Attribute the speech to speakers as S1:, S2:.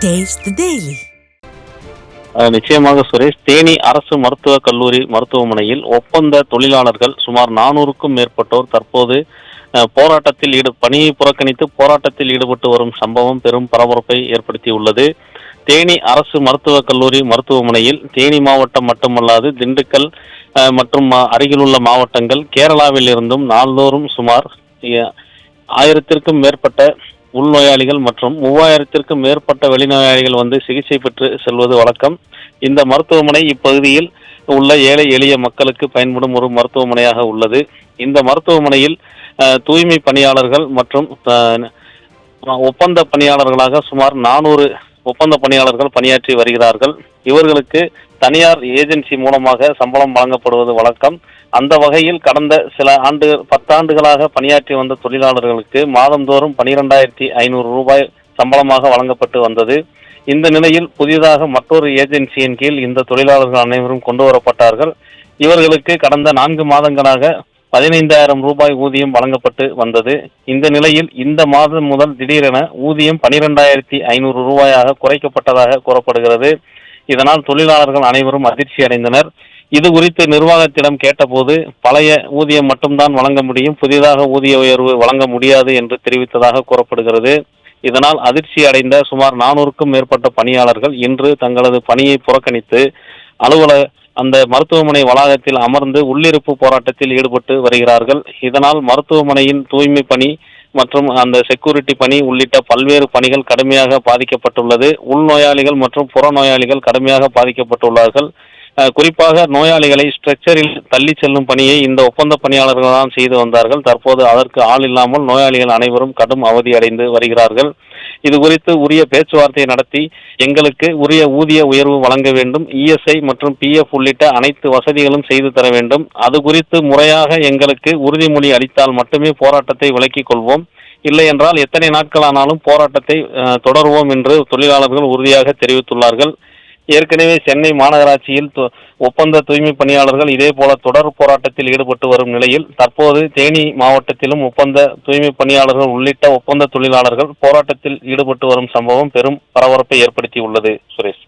S1: Taste the Daily.
S2: நிச்சயமாக சுரேஷ், தேனி அரசு மருத்துவக் கல்லூரி மருத்துவமனையில் ஒப்பந்த தொழிலாளர்கள் சுமார் 400க்கும் மேற்பட்டோர் தற்போது பணியை புறக்கணித்து போராட்டத்தில் ஈடுபட்டு வரும் சம்பவம் பெரும் பரபரப்பை ஏற்படுத்தியுள்ளது. தேனி அரசு மருத்துவக் கல்லூரி மருத்துவமனையில் தேனி மாவட்டம் மட்டுமல்லாது திண்டுக்கல் மற்றும் அருகிலுள்ள மாவட்டங்கள், கேரளாவில் இருந்தும் நாள்தோறும் சுமார் 1000க்கும் மேற்பட்ட உள்நோயாளிகள் மற்றும் 3000க்கும் மேற்பட்ட வெளிநோயாளிகள் வந்து சிகிச்சை பெற்று செல்வது வழக்கம். இந்த மருத்துவமனை இப்பகுதியில் உள்ள ஏழை எளிய மக்களுக்கு பயன்படும் ஒரு மருத்துவமனையாக உள்ளது. இந்த மருத்துவமனையில் தூய்மை பணியாளர்கள் மற்றும் ஒப்பந்த பணியாளர்களாக சுமார் 400 ஒப்பந்த பணியாளர்கள் பணியாற்றி வருகிறார்கள். இவர்களுக்கு தனியார் ஏஜென்சி மூலமாக சம்பளம் வழங்கப்படுவது வழக்கம். அந்த வகையில் கடந்த 10 ஆண்டுகளாக பணியாற்றி வந்த தொழிலாளர்களுக்கு மாதந்தோறும் 12,500 ரூபாய் சம்பளமாக வழங்கப்பட்டு வந்தது. இந்த நிலையில் புதிதாக மற்றொரு ஏஜென்சியின் கீழ் இந்த தொழிலாளர்கள் அனைவரும் கொண்டு வரப்பட்டார்கள். இவர்களுக்கு கடந்த 4 மாதங்களாக 15,000 ரூபாய் ஊதியம் வழங்கப்பட்டு வந்தது. இந்த நிலையில் இந்த மாதம் முதல் திடீரென ஊதியம் 12,500 ரூபாயாக குறைக்கப்பட்டதாக கூறப்படுகிறது. இதனால் தொழிலாளர்கள் அனைவரும் அதிர்ச்சி அடைந்தனர். இது குறித்து நிர்வாகத்திடம் கேட்டபோது பழைய ஊதியம் மட்டும்தான் வழங்க முடியும், புதிதாக ஊதிய உயர்வு வழங்க முடியாது என்று தெரிவித்ததாக கூறப்படுகிறது. இதனால் அதிர்ச்சி அடைந்த சுமார் 400க்கும் மேற்பட்ட பணியாளர்கள் இன்று தங்களது பணியை புறக்கணித்து அந்த மருத்துவமனை வளாகத்தில் அமர்ந்து உள்ளிருப்பு போராட்டத்தில் ஈடுபட்டு வருகிறார்கள். இதனால் மருத்துவமனையின் தூய்மை பணி மற்றும் அந்த செக்யூரிட்டி பணி உள்ளிட்ட பல்வேறு பணிகள் கடுமையாக பாதிக்கப்பட்டுள்ளது. உள்நோயாளிகள் மற்றும் புறநோயாளிகள் கடுமையாக பாதிக்கப்பட்டுள்ளார்கள். குறிப்பாக நோயாளிகளை ஸ்ட்ரெச்சரில் தள்ளி செல்லும் பணியை இந்த ஒப்பந்த பணியாளர்கள் தான் செய்து வந்தார்கள். தற்போது அதற்கு ஆள் இல்லாமல் நோயாளிகள் அனைவரும் கடும் அவதி அடைந்து வருகிறார்கள். இது குறித்து உரிய பேச்சுவார்த்தை நடத்தி எங்களுக்கு உரிய ஊதிய உயர்வு வழங்க வேண்டும், இஎஸ்ஐ மற்றும் பிஎஃப் உள்ளிட்ட அனைத்து வசதிகளும் செய்து தர வேண்டும். அது குறித்து முறையாக எங்களுக்கு உறுதிமொழி அளித்தால் மட்டுமே போராட்டத்தை விலக்கிக் கொள்வோம், இல்லை என்றால் எத்தனை நாட்களானாலும் போராட்டத்தை தொடருவோம் என்று தொழிலாளர்கள் உறுதியாக தெரிவித்துள்ளார்கள். ஏற்கனவே சென்னை மாநகராட்சியில் ஒப்பந்த தூய்மை பணியாளர்கள் இதே போல தொடர் போராட்டத்தில் ஈடுபட்டு வரும் நிலையில் தற்போது தேனி மாவட்டத்திலும் ஒப்பந்த தூய்மை பணியாளர்கள் உள்ளிட்ட ஒப்பந்த தொழிலாளர்கள் போராட்டத்தில் ஈடுபட்டு வரும் சம்பவம் பெரும் பரபரப்பை ஏற்படுத்தியுள்ளது. சுரேஷ்.